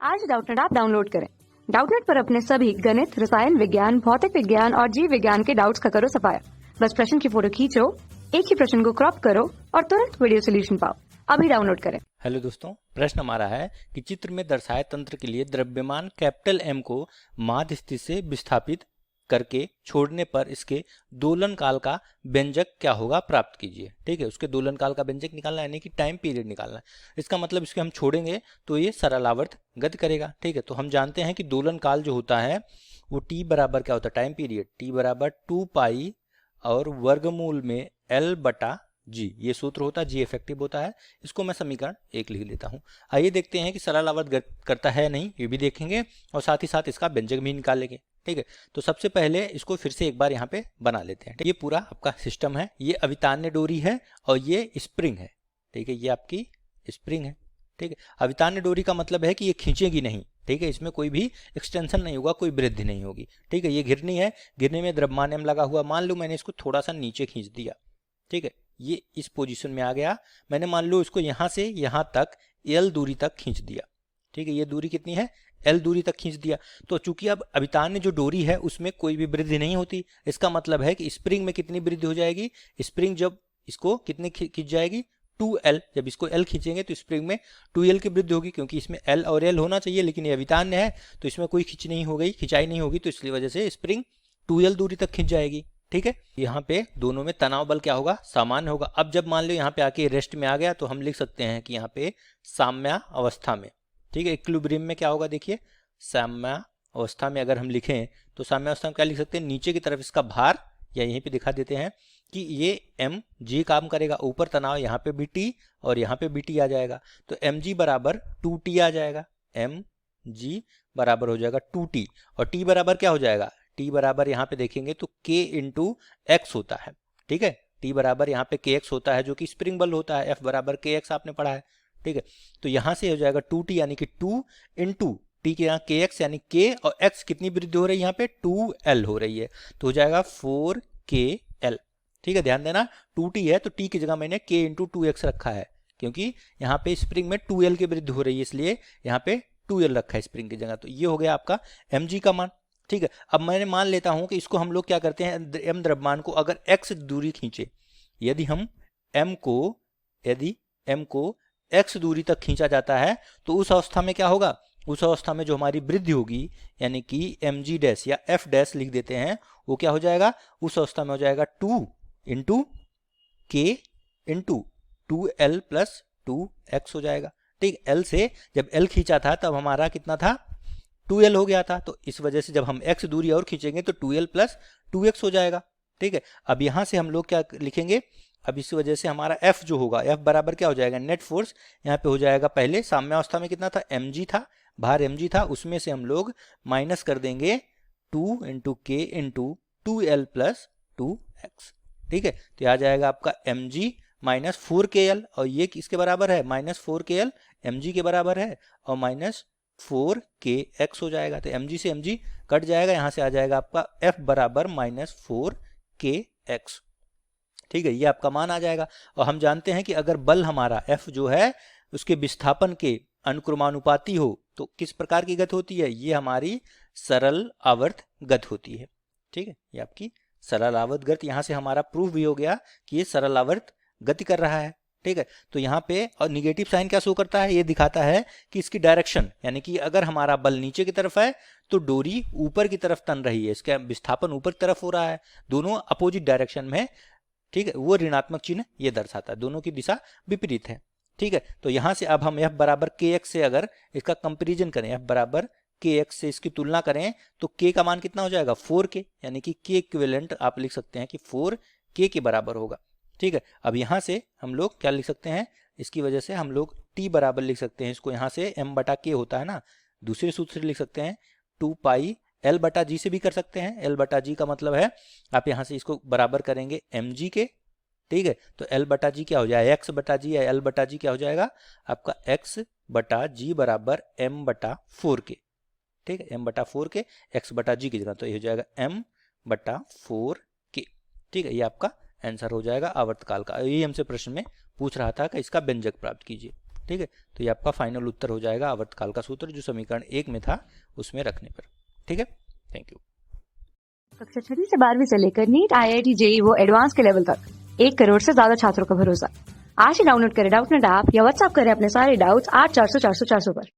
आज Doubtnut app download करें। Doubtnut पर अपने सभी गणित, रसायन विज्ञान, भौतिक विज्ञान और जीव विज्ञान के डाउट्स का करो सफाया। बस प्रश्न की फोटो खींचो, एक ही प्रश्न को क्रॉप करो और तुरंत वीडियो सोल्यूशन पाओ। अभी डाउनलोड करें। हेलो दोस्तों, प्रश्न हमारा है कि चित्र में दर्शाए तंत्र के लिए द्रव्यमान कैपिटल एम को माध्य स्थिति से विस्थापित करके छोड़ने पर इसके दोलन काल का व्यंजक क्या होगा प्राप्त कीजिए। ठीक है, उसके दोलन काल का व्यंजक निकालना यानी कि टाइम पीरियड निकालना है। इसका मतलब इसके हम छोड़ेंगे तो ये सरलावर्त गति करेगा। ठीक है, तो हम जानते हैं कि दोलन काल जो होता है वो टी बराबर क्या होता है, टाइम पीरियड टी बराबर 2 पाई और वर्गमूल में एल बटा जी, ये सूत्र होता है, जी इफेक्टिव होता है। इसको मैं समीकरण 1 लिख लेता हूँ। आइए देखते हैं कि सरल आवर्त करता है नहीं, ये भी देखेंगे और साथ ही साथ इसका व्यंजक भी निकालेंगे। ठीक है, तो सबसे पहले इसको फिर से एक बार यहाँ पे बना लेते हैं। ये पूरा आपका सिस्टम है, ये अवितान्य डोरी है और ये स्प्रिंग है। ठीक है, ये आपकी स्प्रिंग है। ठीक है, अवितान्य डोरी का मतलब है कि ये खींचेगी नहीं। ठीक है, इसमें कोई भी एक्सटेंशन नहीं होगा, कोई वृद्धि नहीं होगी। ठीक है, ये घिरनी है, घिरनी में द्रव्यमान m लगा हुआ। मान लो मैंने इसको थोड़ा सा नीचे खींच दिया। ठीक है, ये इस पोजीशन में आ गया। मैंने मान लो इसको यहां से यहां तक L दूरी तक खींच दिया। ठीक है, ये दूरी कितनी है, L दूरी तक खींच दिया। तो चूंकि अब अभितान्य जो डोरी है उसमें कोई भी वृद्धि नहीं होती, इसका मतलब है कि स्प्रिंग में कितनी वृद्धि हो जाएगी। स्प्रिंग जब इसको कितने खींच जाएगी, 2L। जब इसको L खींचेंगे तो स्प्रिंग में 2L की वृद्धि होगी, क्योंकि इसमें L और L होना चाहिए, लेकिन ये अभितान्य है तो इसमें कोई खिंचाई नहीं होगी, तो इसलिए वजह से स्प्रिंग 2L दूरी तक खींच जाएगी। ठीक है, यहाँ पे दोनों में तनाव बल क्या होगा, सामान्य होगा। अब जब मान लो यहाँ पे आके रेस्ट में आ गया तो हम लिख सकते हैं कि यहाँ पे साम्य अवस्था में। ठीक है, इक्विलिब्रियम में क्या होगा, देखिए साम्य अवस्था में अगर हम लिखें तो साम्य अवस्था में क्या लिख सकते हैं, नीचे की तरफ इसका भार, या यहीं पे दिखा देते हैं कि ये एम जी काम करेगा, ऊपर तनाव यहाँ पे भी टी और यहाँ पे भी टी आ जाएगा, तो एम जी बराबर 2T आ जाएगा। एम जी बराबर हो जाएगा 2T और टी बराबर क्या हो जाएगा, टी बराबर यहाँ पे देखेंगे तो k इंटू एक्स होता है। ठीक है, टी बराबर यहाँ पे के एक्स होता है जो कि स्प्रिंग बल होता है, एफ बराबर के एक्स आपने पढ़ा है। ठीक है, तो यहाँ से हो जाएगा 2T यानी कि 2 इंटू टी के यहाँ के एक्स यानी के और एक्स कितनी वृद्धि हो रही है, यहाँ पे 2L हो रही है, तो हो जाएगा 4KL। ठीक है, ध्यान देना 2T है तो टी की जगह मैंने k इंटू 2x रखा है, क्योंकि यहाँ पे स्प्रिंग में 2L की वृद्धि हो रही है, इसलिए यहाँ पे 2L रखा है स्प्रिंग की जगह। तो ये हो गया आपका mg का मान। ठीक है, अब मैंने मान लेता हूं कि इसको हम लोग क्या करते हैं, m द्रव्यमान को अगर x दूरी खींचे, यदि m को x दूरी तक खींचा जाता है तो उस अवस्था में क्या होगा, उस अवस्था में जो हमारी वृद्धि होगी यानी कि mg डैश या f डैश लिख देते हैं, वो क्या हो जाएगा, उस अवस्था में हो जाएगा 2 into k into 2L plus 2x हो जाएगा। ठीक, L से जब L खींचा था तब हमारा कितना था, 2L हो गया था, तो इस वजह से जब हम x दूरी और खींचेंगे तो 2L प्लस 2x हो जाएगा। ठीक है, अब यहां से हम लोग क्या लिखेंगे, अब इस वजह से हमारा F जो होगा, F बराबर क्या हो जाएगा, नेट फोर्स यहाँ पे हो जाएगा, पहले साम्यावस्था में कितना था, mg था, भार mg था, उसमें से हम लोग माइनस कर देंगे 2 इंटू के इंटू 2L प्लस 2x। ठीक है, तो आ जाएगा आपका mg माइनस 4KL और ये किसके बराबर है, माइनस 4KL mg के बराबर है और माइनस 4kx हो जाएगा। तो mg से mg कट जाएगा, यहां से आ जाएगा आपका f बराबर माइनस 4kx। ठीक है, ये आपका मान आ जाएगा। और हम जानते हैं कि अगर बल हमारा f जो है उसके विस्थापन के अनुक्रमानुपाती हो तो किस प्रकार की गति होती है, ये हमारी सरल आवर्त गति होती है। ठीक है, ये आपकी सरल आवर्त गति, यहां से हमारा प्रूफ भी हो गया कि ये सरल आवर्त गति कर रहा है। ठीक है, तो यहाँ पे और निगेटिव साइन क्या शो करता है, ये दिखाता है कि इसकी डायरेक्शन, यानी कि अगर हमारा बल नीचे की तरफ है तो डोरी ऊपर की तरफ तन रही है, इसका विस्थापन ऊपर की तरफ हो रहा है, दोनों अपोजिट डायरेक्शन में। ठीक है, वो ऋणात्मक चिन्ह ये दर्शाता है, दोनों की दिशा विपरीत है। ठीक है, तो यहां से अब हम F बराबर KX से अगर इसका कंपेरिजन करें, F बराबर KX से इसकी तुलना करें तो K का मान कितना हो जाएगा, 4K, यानी कि K इक्विवेलेंट आप लिख सकते हैं कि 4K के बराबर होगा। ठीक है, अब यहाँ से हम लोग क्या लिख सकते हैं, इसकी वजह से हम लोग T बराबर लिख सकते हैं, इसको यहाँ से m बटा K होता है ना, दूसरे सूत्र से लिख सकते हैं 2 पाई L बटा G से भी कर सकते हैं। L बटा G का मतलब है आप यहाँ से इसको बराबर करेंगे mg के। ठीक है, तो L बटा G क्या हो जाएगा, x बटा G या L बटा G क्या हो जाएगा आपका x बटा G बराबर m बटा 4K। ठीक है, m बटा 4K x बटा G की जगह, तो ये हो जाएगा m बटा 4K। ठीक है, ये आपका आंसर हो जाएगा आवर्तकाल का। यही हमसे प्रश्न में पूछ रहा था कि इसका व्यंजक प्राप्त कीजिए। ठीक है, तो ये आपका फाइनल उत्तर हो जाएगा आवर्तकाल का सूत्र जो समीकरण 1 में था उसमें रखने पर। ठीक है, थैंक यू। कक्षा 6 से 12वीं से लेकर नीट, IIT, JEE वो एडवांस के लेवल तक 1 करोड़ से ज्यादा छात्रों का भरोसा। आज ही डाउनलोड करें डाउटनेट ऐप या व्हाट्सएप करें अपने सारे डाउट्स 8400 400 400 पर।